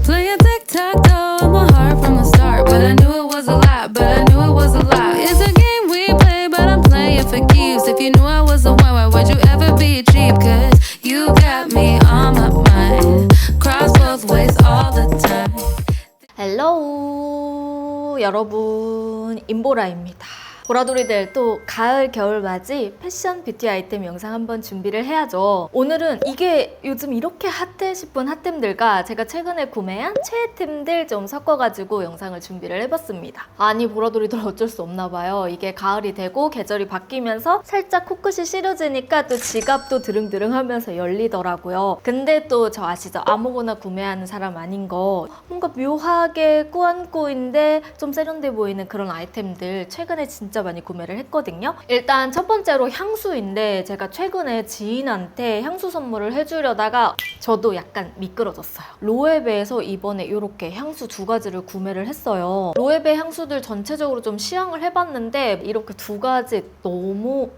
Playing tic-tac-toe in my heart from the start, but I knew it was a lie, but I knew it was a lie. It's a game we play, but I'm playing for keeps. If you knew I was the one, why would you ever be cheap? Cause you got me on my mind, cross both ways all the time. 헬로우 여러분, 임보라입니다. 보라돌이들, 또 가을 겨울 맞이 패션 뷰티 아이템 영상 한번 준비를 해야죠. 오늘은 이게 요즘 이렇게 핫해 싶은 핫템들과 제가 최근에 구매한 최애템들 좀 섞어가지고 영상을 준비를 해봤습니다. 아니, 보라돌이들 어쩔 수 없나 봐요. 이게 가을이 되고 계절이 바뀌면서 살짝 코끝이 시려지니까 또 지갑도 드릉드릉 하면서 열리더라고요. 근데 또 저 아시죠? 아무거나 구매하는 사람 아닌 거, 뭔가 묘하게 꾸안꾸인데 좀 세련돼 보이는 그런 아이템들 최근에 진짜 많이 구매를 했거든요. 일단 첫 번째로 향수인데, 제가 최근에 지인한테 향수 선물을 해주려다가 저도 약간 미끄러졌어요. 로에베에서 이번에 이렇게 향수 두 가지를 구매를 했어요. 로에베 향수들 전체적으로 좀 시향을 해봤는데 이렇게 두 가지 너무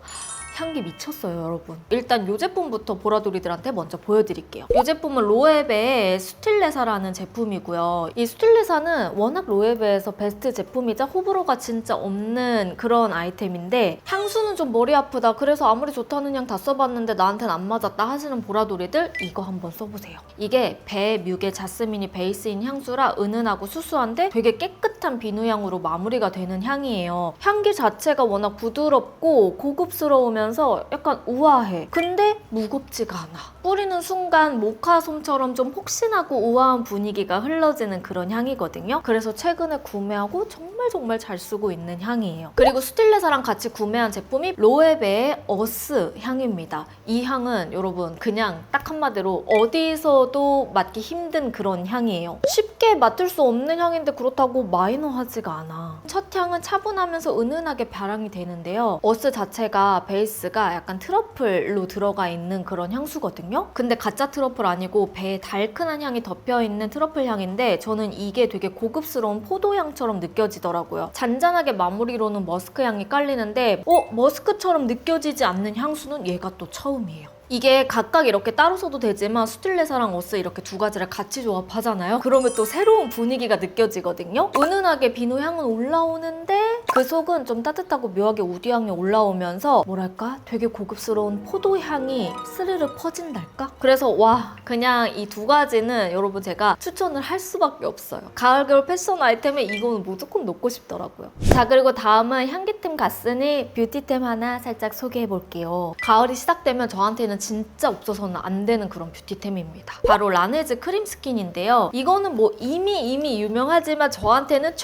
향기 미쳤어요, 여러분. 일단 이 제품부터 보라돌이들한테 먼저 보여드릴게요. 이 제품은 로에베의 수틸레사라는 제품이고요. 이 수틸레사는 워낙 로에베에서 베스트 제품이자 호불호가 진짜 없는 그런 아이템인데, 향수는 좀 머리 아프다, 그래서 아무리 좋다는 향 다 써봤는데 나한테는 안 맞았다 하시는 보라돌이들, 이거 한번 써보세요. 이게 배, 뮤게, 자스민이 베이스인 향수라 은은하고 수수한데 되게 깨끗한 비누향으로 마무리가 되는 향이에요. 향기 자체가 워낙 부드럽고 고급스러우면 약간 우아해. 근데 무겁지가 않아. 뿌리는 순간 모카솜처럼 좀 폭신하고 우아한 분위기가 흘러지는 그런 향이거든요. 그래서 최근에 구매하고 정말 잘 쓰고 있는 향이에요. 그리고 수틸레사랑 같이 구매한 제품이 로에베의 어스 향입니다. 이 향은 여러분 그냥 딱 한마디로 어디서도 맡기 힘든 그런 향이에요. 쉽게 맡을 수 없는 향인데 그렇다고 마이너하지가 않아. 첫 향은 차분하면서 은은하게 발향이 되는데요. 어스 자체가 베이스가 약간 트러플로 들어가 있는 그런 향수거든요. 근데 가짜 트러플 아니고 배에 달큰한 향이 덮여있는 트러플 향인데, 저는 이게 되게 고급스러운 포도향처럼 느껴지더라고요. 잔잔하게 마무리로는 머스크 향이 깔리는데 머스크처럼 느껴지지 않는 향수는 얘가 또 처음이에요. 이게 각각 이렇게 따로 써도 되지만 수틸레사랑 어스 이렇게 두 가지를 같이 조합하잖아요. 그러면 또 새로운 분위기가 느껴지거든요. 은은하게 비누향은 올라오는데 그 속은 좀 따뜻하고 묘하게 우디향이 올라오면서 뭐랄까 되게 고급스러운 포도향이 스르르 퍼진달까? 그래서 와, 그냥 이 두 가지는 여러분 제가 추천을 할 수밖에 없어요. 가을 겨울 패션 아이템에 이거는 무조건 넣고 싶더라고요. 자, 그리고 다음은 향기템 갔으니 뷰티템 하나 살짝 소개해 볼게요. 가을이 시작되면 저한테는 진짜 없어서는 안 되는 그런 뷰티템입니다. 바로 라네즈 크림 스킨인데요. 이거는 뭐 이미 유명하지만 저한테는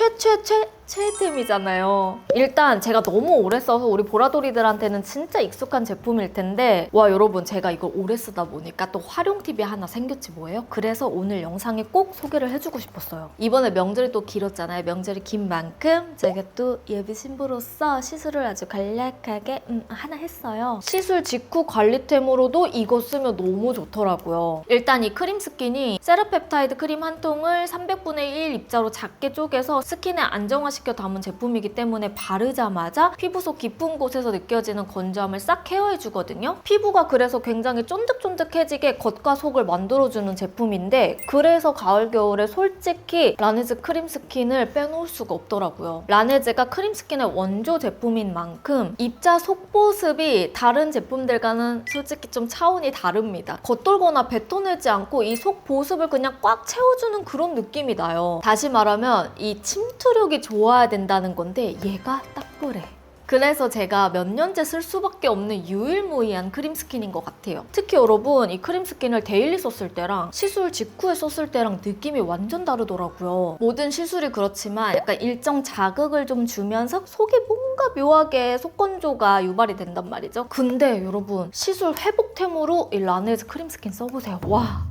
최애템이잖아요. 일단 제가 너무 오래 써서 우리 보라돌이들한테는 진짜 익숙한 제품일 텐데, 와 여러분, 제가 이걸 오래 쓰다 보니까 또 활용 팁이 하나 생겼지 뭐예요? 그래서 오늘 영상에 꼭 소개를 해주고 싶었어요. 이번에 명절이 또 길었잖아요. 명절이 긴 만큼 제가 또 예비 신부로서 시술을 아주 간략하게 하나 했어요. 시술 직후 관리템으로도 이거 쓰면 너무 좋더라고요. 일단 이 크림 스킨이 세라펩타이드 크림 한 통을 300분의 1 입자로 작게 쪼개서 스킨에 안정화시켜 담은 제품이기 때문에 바르자마자 피부 속 깊은 곳에서 느껴지는 건조함을 싹 케어해주거든요. 피부가 그래서 굉장히 쫀득쫀득해지게 겉과 속을 만들어주는 제품인데, 그래서 가을 겨울에 솔직히 라네즈 크림 스킨을 빼놓을 수가 없더라고요. 라네즈가 크림 스킨의 원조 제품인 만큼 입자 속보습이 다른 제품들과는 솔직히 좀 차원이 다릅니다. 겉돌거나 뱉어내지 않고 이 속보습을 그냥 꽉 채워주는 그런 느낌이 나요. 다시 말하면 이 침투력이 좋아야 된다는 건데 얘가 딱 그래. 그래서 제가 몇 년째 쓸 수밖에 없는 유일무이한 크림 스킨인 것 같아요. 특히 여러분, 이 크림 스킨을 데일리 썼을 때랑 시술 직후에 썼을 때랑 느낌이 완전 다르더라고요. 모든 시술이 그렇지만 약간 일정 자극을 좀 주면서 속에 뭔가 묘하게 속건조가 유발이 된단 말이죠. 근데 여러분, 시술 회복템으로 이 라네즈 크림 스킨 써보세요. 와,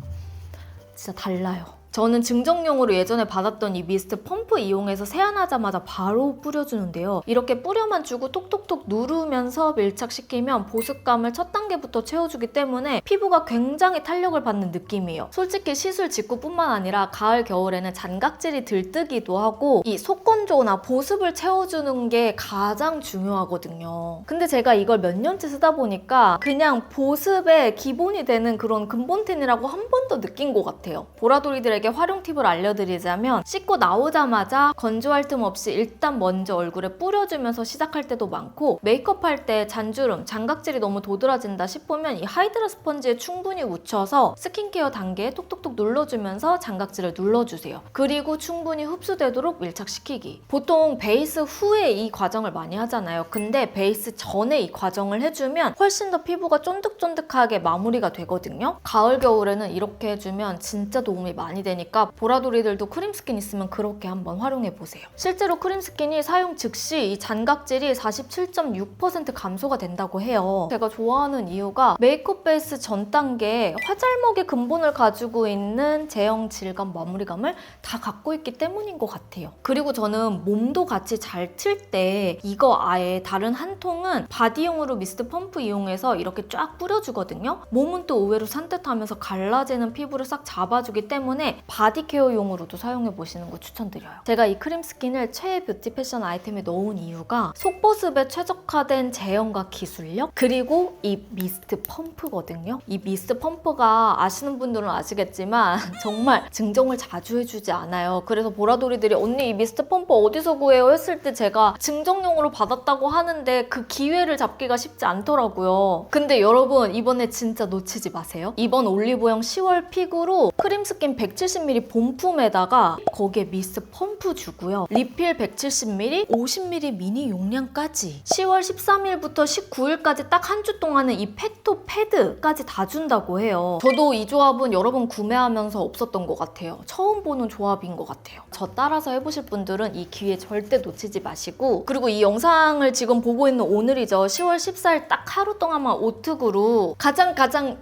진짜 달라요. 저는 증정용으로 예전에 받았던 이 미스트 펌프 이용해서 세안하자마자 바로 뿌려주는데요. 이렇게 뿌려만 주고 톡톡톡 누르면서 밀착시키면 보습감을 첫 단계부터 채워주기 때문에 피부가 굉장히 탄력을 받는 느낌이에요. 솔직히 시술 직후뿐만 아니라 가을, 겨울에는 잔각질이 들뜨기도 하고 이 속건조나 보습을 채워주는 게 가장 중요하거든요. 근데 제가 이걸 몇 년째 쓰다 보니까 그냥 보습의 기본이 되는 그런 근본템이라고 한 번 더 느낀 것 같아요. 보라돌이들에게 활용 팁을 알려드리자면 씻고 나오자마자 건조할 틈 없이 일단 먼저 얼굴에 뿌려주면서 시작할 때도 많고 메이크업 할 때 잔주름, 장각질이 너무 도드라진다 싶으면 이 하이드라 스펀지에 충분히 묻혀서 스킨케어 단계에 톡톡톡 눌러주면서 장각질을 눌러주세요. 그리고 충분히 흡수되도록 밀착시키기. 보통 베이스 후에 이 과정을 많이 하잖아요. 근데 베이스 전에 이 과정을 해주면 훨씬 더 피부가 쫀득쫀득하게 마무리가 되거든요. 가을, 겨울에는 이렇게 해주면 진짜 도움이 많이 되니까 보라돌이들도 크림스킨 있으면 그렇게 한번 활용해보세요. 실제로 크림스킨이 사용 즉시 이 잔각질이 47.6% 감소가 된다고 해요. 제가 좋아하는 이유가 메이크업 베이스 전 단계에 화잘먹의 근본을 가지고 있는 제형 질감, 마무리감을 다 갖고 있기 때문인 것 같아요. 그리고 저는 몸도 같이 잘 틀 때 이거 아예 다른 한 통은 바디용으로 미스트 펌프 이용해서 이렇게 쫙 뿌려주거든요. 몸은 또 의외로 산뜻하면서 갈라지는 피부를 싹 잡아주기 때문에 바디 케어용으로도 사용해보시는 거 추천드려요. 제가 이 크림스킨을 최애 뷰티 패션 아이템에 넣은 이유가 속보습에 최적화된 제형과 기술력 그리고 이 미스트 펌프거든요. 이 미스트 펌프가 아시는 분들은 아시겠지만 정말 증정을 자주 해주지 않아요. 그래서 보라돌이들이 언니 이 미스트 펌프 어디서 구해요? 했을 때 제가 증정용으로 받았다고 하는데 그 기회를 잡기가 쉽지 않더라고요. 근데 여러분 이번에 진짜 놓치지 마세요. 이번 올리브영 10월 픽으로 크림스킨 170ml 본품에다가 거기에 미스트 펌프 주고요. 리필 170ml, 50ml 미니 용량까지 10월 13일부터 19일까지 딱 한 주 동안은 이 팩토 패드까지 다 준다고 해요. 저도 이 조합은 여러 번 구매하면서 없었던 것 같아요. 처음 보는 조합인 것 같아요. 저 따라서 해보실 분들은 이 기회 절대 놓치지 마시고 그리고 이 영상을 지금 보고 있는 오늘이죠. 10월 14일 딱 하루 동안만 오특으로 가장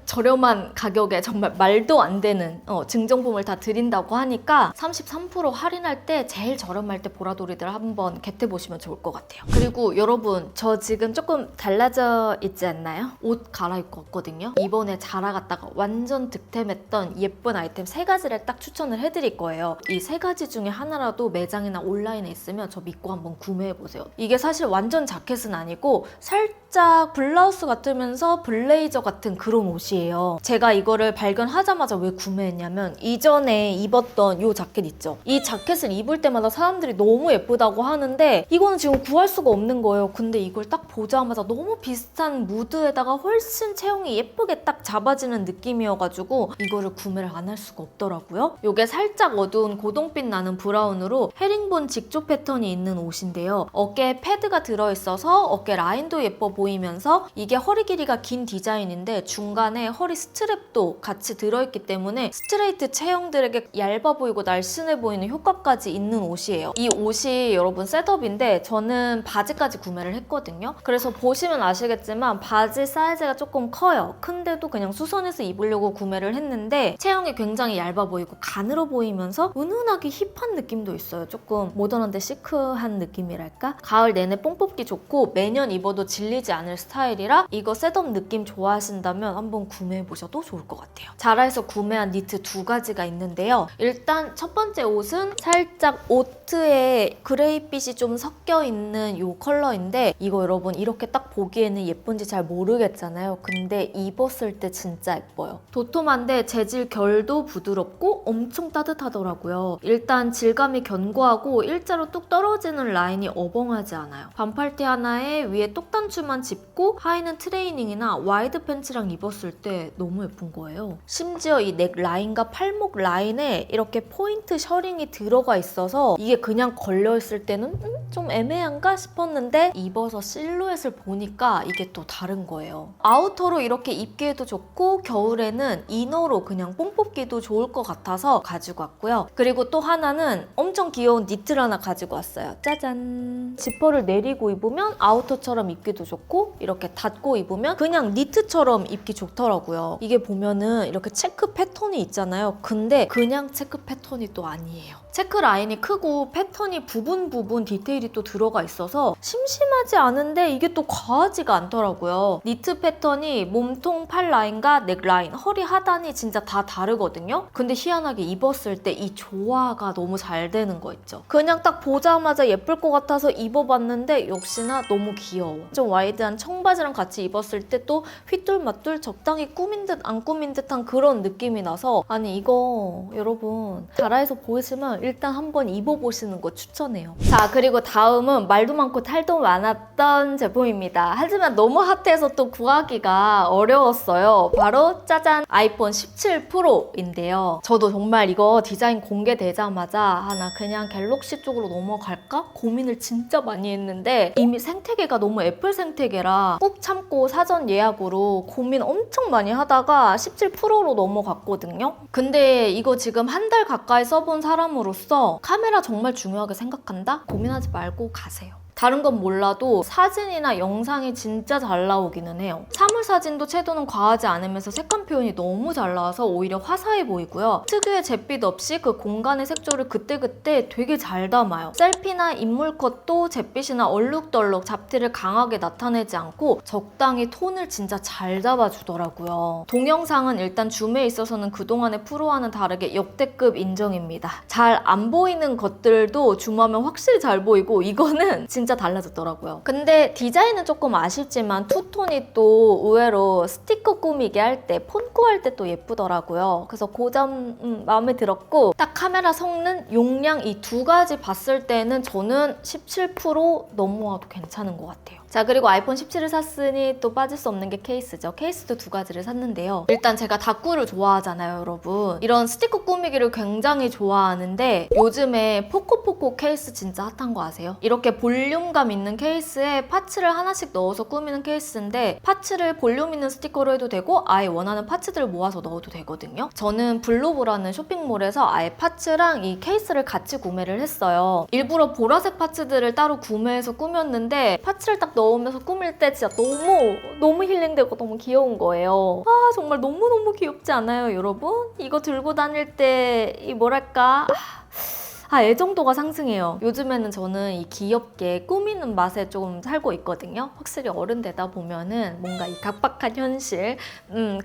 저렴한 가격에 정말 말도 안 되는 증정품을 다 드린다고 하니까 33% 할인할 때 제일 저렴할 때 보라돌이들 한번 겟해보시면 좋을 것 같아요. 그리고 여러분 저 지금 조금 달라져 있지 않나요? 옷 갈아입고 왔거든요. 이번에 자라 갔다가 완전 득템했던 예쁜 아이템 3가지를 딱 추천을 해드릴 거예요. 이 3가지 중에 하나라도 매장이나 온라인에 있으면 저 믿고 한번 구매해보세요. 이게 사실 완전 자켓은 아니고 살짝 블라우스 같으면서 블레이저 같은 그런 옷이에요. 제가 이거를 발견하자마자 왜 구매했냐면 이전에 입었던 이 자켓 있죠? 이 자켓을 입을 때마다 사람들이 너무 예쁘다고 하는데 이거는 지금 구할 수가 없는 거예요. 근데 이걸 딱 보자마자 너무 비슷한 무드에다가 훨씬 체형이 예쁘게 딱 잡아지는 느낌이어가지고 이거를 구매를 안 할 수가 없더라고요. 이게 살짝 어두운 고동빛 나는 브라운으로 헤링본 직조 패턴이 있는 옷인데요. 어깨에 패드가 들어있어서 어깨 라인도 예뻐 보이면서 이게 허리 길이가 긴 디자인인데 중간에 허리 스트랩도 같이 들어있기 때문에 스트레이트 체형들에게 얇아 보이고 날씬해 보이는 효과까지 있는 옷이에요. 이 옷이 여러분 셋업인데 저는 바지까지 구매를 했거든요. 그래서 보시면 아시겠지만 바지 사이즈가 조금 커요. 큰데도 그냥 수선해서 입으려고 구매를 했는데 체형이 굉장히 얇아 보이고 가늘어 보이면서 은은하게 힙한 느낌도 있어요. 조금 모던한데 시크한 느낌이랄까? 가을 내내 뽕 뽑기 좋고 매년 입어도 질리지 않을 스타일이라 이거 셋업 느낌 좋아하신다면 한번 구매해보셔도 좋을 것 같아요. 자라에서 구매한 니트 2가지가 있는데요. 일단 첫 번째 옷은 살짝 오트에 그레이빛이 좀 섞여있는 이 컬러인데 이거 여러분 이렇게 딱 보기에는 예쁜지 잘 모르겠잖아요. 근데 입었을 때 진짜 예뻐요. 도톰한데 재질 결도 부드럽고 엄청 따뜻하더라고요. 일단 질감이 견고하고 일자로 뚝 떨어지는 라인이 어벙하지 않아요. 반팔티 하나에 위에 똑단추만 짚고 하의는 트레이닝이나 와이드 팬츠랑 입었을 때 너무 예쁜 거예요. 심지어 이 넥 라인과 팔목 라인에 이렇게 포인트 셔링이 들어가 있어서 이게 그냥 걸려있을 때는 좀 애매한가 싶었는데 입어서 실루엣을 보니까 이게 또 다른 거예요. 아우터로 이렇게 입기에도 좋고 겨울에는 이너로 그냥 뽕 뽑기도 좋을 것 같아서 가지고 왔고요. 그리고 또 하나는 엄청 귀여운 니트를 하나 가지고 왔어요. 짜잔! 지퍼를 내리고 입으면 아우터처럼 입기도 좋고 이렇게 닫고 입으면 그냥 니트처럼 입기 좋더라고요. 이게 보면은 이렇게 체크 패턴이 있잖아요. 근데 근데 그냥 체크 패턴이 또 아니에요. 체크 라인이 크고 패턴이 부분 디테일이 또 들어가 있어서 심심하지 않은데 이게 또 과하지가 않더라고요. 니트 패턴이 몸통 팔 라인과 넥 라인, 허리 하단이 진짜 다 다르거든요. 근데 희한하게 입었을 때 이 조화가 너무 잘 되는 거 있죠. 그냥 딱 보자마자 예쁠 것 같아서 입어봤는데 역시나 너무 귀여워. 좀 와이드한 청바지랑 같이 입었을 때 또 휘뚤마뚤 적당히 꾸민 듯 안 꾸민 듯한 그런 느낌이 나서 아니 이거 여러분 자라에서 보시면 일단 한번 입어보시는 거 추천해요. 자, 그리고 다음은 말도 많고 탈도 많았던 제품입니다. 하지만 너무 핫해서 또 구하기가 어려웠어요. 바로 짜잔 아이폰 17 프로인데요. 저도 정말 이거 디자인 공개되자마자 나 그냥 갤럭시 쪽으로 넘어갈까? 고민을 진짜 많이 했는데 이미 생태계가 너무 애플 생태계라 꾹 참고 사전 예약으로 고민 엄청 많이 하다가 17 프로로 넘어갔거든요. 근데 이거 지금 한 달 가까이 써본 사람으로서 카메라 정말 중요하게 생각한다? 고민하지 말고 가세요. 다른 건 몰라도 사진이나 영상이 진짜 잘 나오기는 해요. 사물 사진도 채도는 과하지 않으면서 색감 표현이 너무 잘 나와서 오히려 화사해 보이고요. 특유의 잿빛 없이 그 공간의 색조를 그때그때 되게 잘 담아요. 셀피나 인물 컷도 잿빛이나 얼룩덜룩 잡티를 강하게 나타내지 않고 적당히 톤을 진짜 잘 잡아주더라고요. 동영상은 일단 줌에 있어서는 그동안의 프로와는 다르게 역대급 인정입니다. 잘 안 보이는 것들도 줌하면 확실히 잘 보이고 이거는 진짜 달라졌더라고요. 근데 디자인은 조금 아쉽지만 투톤이 또 의외로 스티커 꾸미기 할 때, 폰꾸 할 때 또 예쁘더라고요. 그래서 그 점 마음에 들었고 딱 카메라 성능, 용량 이 두 가지 봤을 때는 저는 17 프로 넘어와도 괜찮은 것 같아요. 자, 그리고 아이폰 17을 샀으니 또 빠질 수 없는 게 케이스죠. 케이스도 두 가지를 샀는데요. 일단 제가 다꾸를 좋아하잖아요, 여러분. 이런 스티커 꾸미기를 굉장히 좋아하는데 요즘에 포코포코 케이스 진짜 핫한 거 아세요? 이렇게 볼륨감 있는 케이스에 파츠를 하나씩 넣어서 꾸미는 케이스인데 파츠를 볼륨 있는 스티커로 해도 되고 아예 원하는 파츠들을 모아서 넣어도 되거든요. 저는 블로브라는 쇼핑몰에서 아예 파츠랑 이 케이스를 같이 구매를 했어요. 일부러 보라색 파츠들을 따로 구매해서 꾸몄는데 파츠를 딱 넣으면서 꾸밀 때 진짜 너무 힐링되고 너무 귀여운 거예요. 아, 정말 너무너무 귀엽지 않아요, 여러분? 이거 들고 다닐 때 이 뭐랄까 애정도가 상승해요. 요즘에는 저는 이 귀엽게 꾸미는 맛에 좀 살고 있거든요. 확실히 어른 되다 보면은 뭔가 이 각박한 현실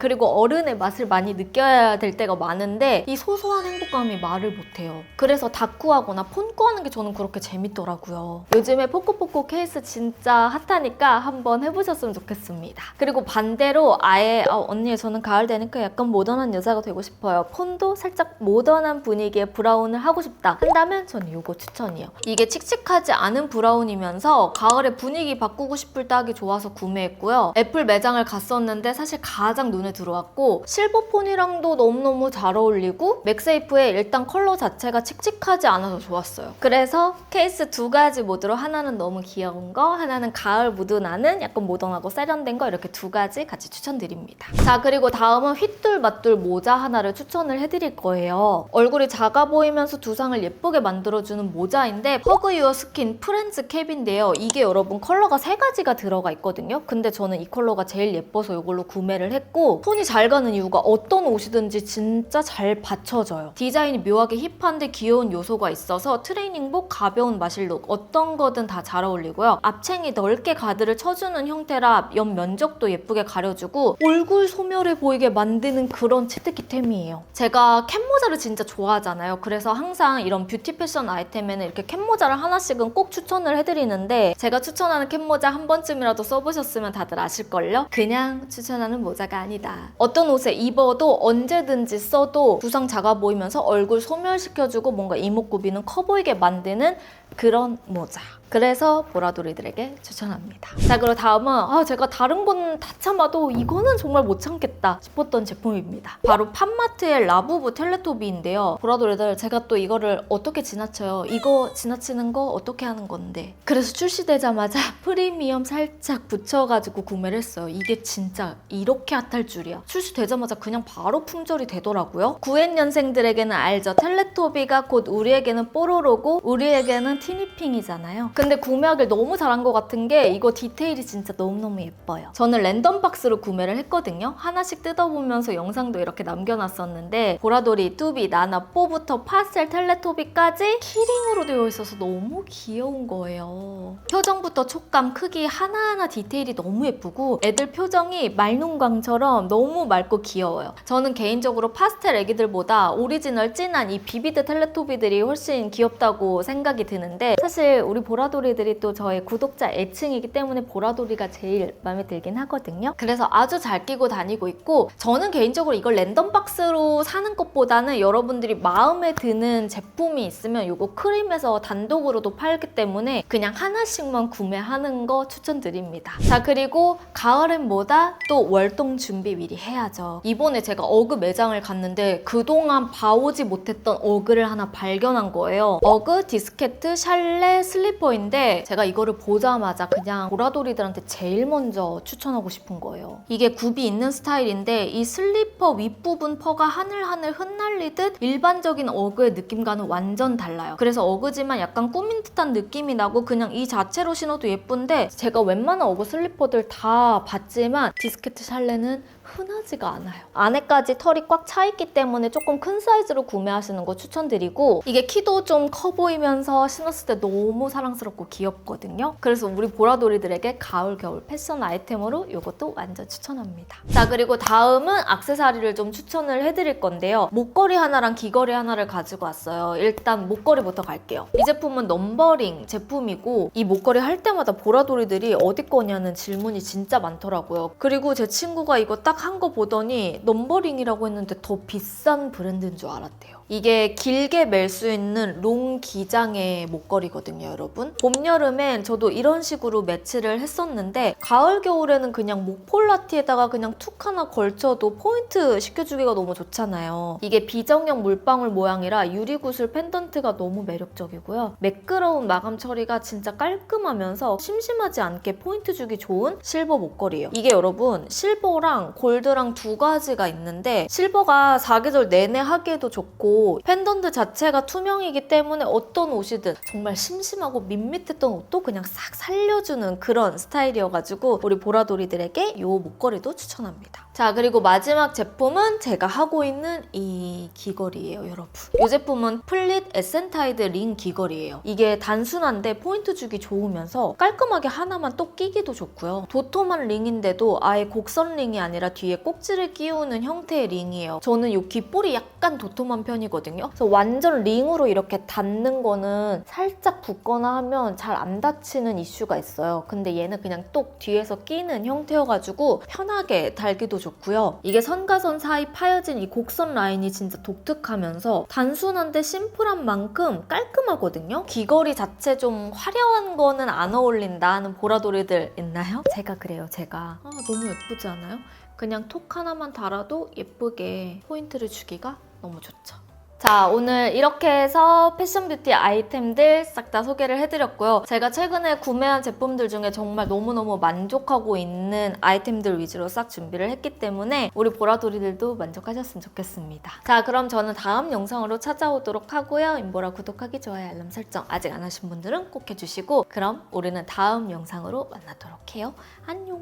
그리고 어른의 맛을 많이 느껴야 될 때가 많은데 이 소소한 행복감이 말을 못해요. 그래서 다꾸하거나 폰꾸하는 게 저는 그렇게 재밌더라고요. 요즘에 포코포코 케이스 진짜 핫하니까 한번 해보셨으면 좋겠습니다. 그리고 반대로 아예 언니 저는 가을 되니까 약간 모던한 여자가 되고 싶어요. 폰도 살짝 모던한 분위기의 브라운을 하고 싶다 한다면 저는 이거 추천이에요. 이게 칙칙하지 않은 브라운이면서 가을에 분위기 바꾸고 싶을 때 하기 좋아서 구매했고요. 애플 매장을 갔었는데 사실 가장 눈에 들어왔고 실버폰이랑도 너무너무 잘 어울리고 맥세이프의 일단 컬러 자체가 칙칙하지 않아서 좋았어요. 그래서 케이스 두 가지 모드로 하나는 너무 귀여운 거, 하나는 가을 무드 나는 약간 모던하고 세련된 거 이렇게 두 가지 같이 추천드립니다. 자, 그리고 다음은 휘뚤마뚤 모자 하나를 추천을 해드릴 거예요. 얼굴이 작아 보이면서 두상을 예쁘게 만들어주는 모자인데 허그 유어 스킨 프렌즈 캡인데요. 이게 여러분 컬러가 세 가지가 들어가 있거든요. 근데 저는 이 컬러가 제일 예뻐서 이걸로 구매를 했고 톤이 잘 가는 이유가 어떤 옷이든지 진짜 잘 받쳐져요. 디자인이 묘하게 힙한데 귀여운 요소가 있어서 트레이닝복, 가벼운 마실룩 어떤 거든 다 잘 어울리고요. 앞챙이 넓게 가드를 쳐주는 형태라 옆 면적도 예쁘게 가려주고 얼굴 소멸해 보이게 만드는 그런 치트키템이에요. 제가 캡모자를 진짜 좋아하잖아요. 그래서 항상 이런 뷰티 패션 아이템에는 이렇게 캡모자를 하나씩은 꼭 추천을 해드리는데 제가 추천하는 캡모자 한 번쯤이라도 써보셨으면 다들 아실걸요? 그냥 추천하는 모자가 아니다. 어떤 옷에 입어도 언제든지 써도 두상 작아 보이면서 얼굴 소멸시켜주고 뭔가 이목구비는 커 보이게 만드는 그런 모자. 그래서 보라돌이들에게 추천합니다. 자, 그리고 다음은 제가 다른 건 다 참아도 이거는 정말 못 참겠다 싶었던 제품입니다. 바로 팜마트의 라부부 텔레토비인데요. 보라돌이들 제가 또 이거를 어떻게 지나쳐요? 이거 지나치는 거 어떻게 하는 건데? 그래서 출시되자마자 프리미엄 살짝 붙여가지고 구매를 했어요. 이게 진짜 이렇게 핫할 줄이야. 출시되자마자 그냥 바로 품절이 되더라고요. 9N년생들에게는 알죠. 텔레토비가 곧 우리에게는 뽀로로고 우리에게는 티니핑이잖아요. 근데 구매하길 너무 잘한 것 같은 게 이거 디테일이 진짜 너무너무 예뻐요. 저는 랜덤 박스로 구매를 했거든요. 하나씩 뜯어보면서 영상도 이렇게 남겨놨었는데 보라돌이, 뚜비, 나나, 뽀부터 파스텔, 텔레토비까지 키링으로 되어 있어서 너무 귀여운 거예요. 표정부터 촉감, 크기 하나하나 디테일이 너무 예쁘고 애들 표정이 말농광처럼 너무 맑고 귀여워요. 저는 개인적으로 파스텔 애기들보다 오리지널 진한 이 비비드 텔레토비들이 훨씬 귀엽다고 생각이 드는데 사실 우리 보라돌이들이 또 저의 구독자 애칭이기 때문에 보라돌이가 제일 마음에 들긴 하거든요. 그래서 아주 잘 끼고 다니고 있고 저는 개인적으로 이걸 랜덤 박스로 사는 것보다는 여러분들이 마음에 드는 제품이 있으면 이거 크림에서 단독으로도 팔기 때문에 그냥 하나씩만 구매하는 거 추천드립니다. 자, 그리고 가을엔 뭐다? 또 월동 준비 미리 해야죠. 이번에 제가 어그 매장을 갔는데 그동안 봐오지 못했던 어그를 하나 발견한 거예요. 어그, 디스케트, 샬레, 슬리퍼인데 제가 이거를 보자마자 그냥 보라돌이들한테 제일 먼저 추천하고 싶은 거예요. 이게 굽이 있는 스타일인데 이 슬리퍼 윗부분 퍼가 하늘하늘 흩날리듯 일반적인 어그의 느낌과는 완전 달라요. 그래서 어그지만 약간 꾸민 듯한 느낌이 나고 그냥 이 자체로 신어도 예쁜데 제가 웬만한 어그 슬리퍼들 다 봤지만 디스케트 샬레는 흔하지가 않아요. 안에까지 털이 꽉 차 있기 때문에 조금 큰 사이즈로 구매하시는 거 추천드리고 이게 키도 좀 커 보이면서 신었을 때 너무 사랑스럽고 귀엽거든요. 그래서 우리 보라돌이들에게 가을, 겨울 패션 아이템으로 이것도 완전 추천합니다. 자, 그리고 다음은 액세서리를 좀 추천을 해드릴 건데요. 목걸이 하나랑 귀걸이 하나를 가지고 왔어요. 일단 목걸이부터 갈게요. 이 제품은 넘버링 제품이고 이 목걸이 할 때마다 보라돌이들이 어디 거냐는 질문이 진짜 많더라고요. 그리고 제 친구가 이거 딱 한 거 보더니 넘버링이라고 했는데 더 비싼 브랜드인 줄 알았대요. 이게 길게 멜 수 있는 롱 기장의 목걸이거든요, 여러분. 봄, 여름엔 저도 이런 식으로 매치를 했었는데 가을, 겨울에는 그냥 목폴라티에다가 그냥 툭 하나 걸쳐도 포인트 시켜주기가 너무 좋잖아요. 이게 비정형 물방울 모양이라 유리구슬 펜던트가 너무 매력적이고요. 매끄러운 마감 처리가 진짜 깔끔하면서 심심하지 않게 포인트 주기 좋은 실버 목걸이에요. 이게 여러분 실버랑 골드랑 두 가지가 있는데 실버가 사계절 내내 하기에도 좋고 펜던트 자체가 투명이기 때문에 어떤 옷이든 정말 심심하고 밋밋했던 옷도 그냥 싹 살려주는 그런 스타일이어가지고 우리 보라돌이들에게 이 목걸이도 추천합니다. 자, 그리고 마지막 제품은 제가 하고 있는 이 귀걸이에요, 여러분. 이 제품은 플릿 에센타이드 링 귀걸이에요. 이게 단순한데 포인트 주기 좋으면서 깔끔하게 하나만 또 끼기도 좋고요. 도톰한 링인데도 아예 곡선 링이 아니라 뒤에 꼭지를 끼우는 형태의 링이에요. 저는 이 귓볼이 약간 도톰한 편이거든요. 그래서 완전 링으로 이렇게 닿는 거는 살짝 붓거나 하면 잘 안 닫히는 이슈가 있어요. 근데 얘는 그냥 똑 뒤에서 끼는 형태여가지고 편하게 달기도 좋고요. 이게 선과 선 사이 파여진 이 곡선 라인이 진짜 독특하면서 단순한데 심플한 만큼 깔끔하거든요. 귀걸이 자체 좀 화려한 거는 안 어울린다 하는 보라돌이들 있나요? 제가 그래요, 제가. 너무 예쁘지 않아요? 그냥 톡 하나만 달아도 예쁘게 포인트를 주기가 너무 좋죠. 자, 오늘 이렇게 해서 패션 뷰티 아이템들 싹 다 소개를 해드렸고요. 제가 최근에 구매한 제품들 중에 정말 너무너무 만족하고 있는 아이템들 위주로 싹 준비를 했기 때문에 우리 보라돌이들도 만족하셨으면 좋겠습니다. 자, 그럼 저는 다음 영상으로 찾아오도록 하고요. 임보라 구독하기, 좋아요, 알람 설정 아직 안 하신 분들은 꼭 해주시고 그럼 우리는 다음 영상으로 만나도록 해요. 안녕!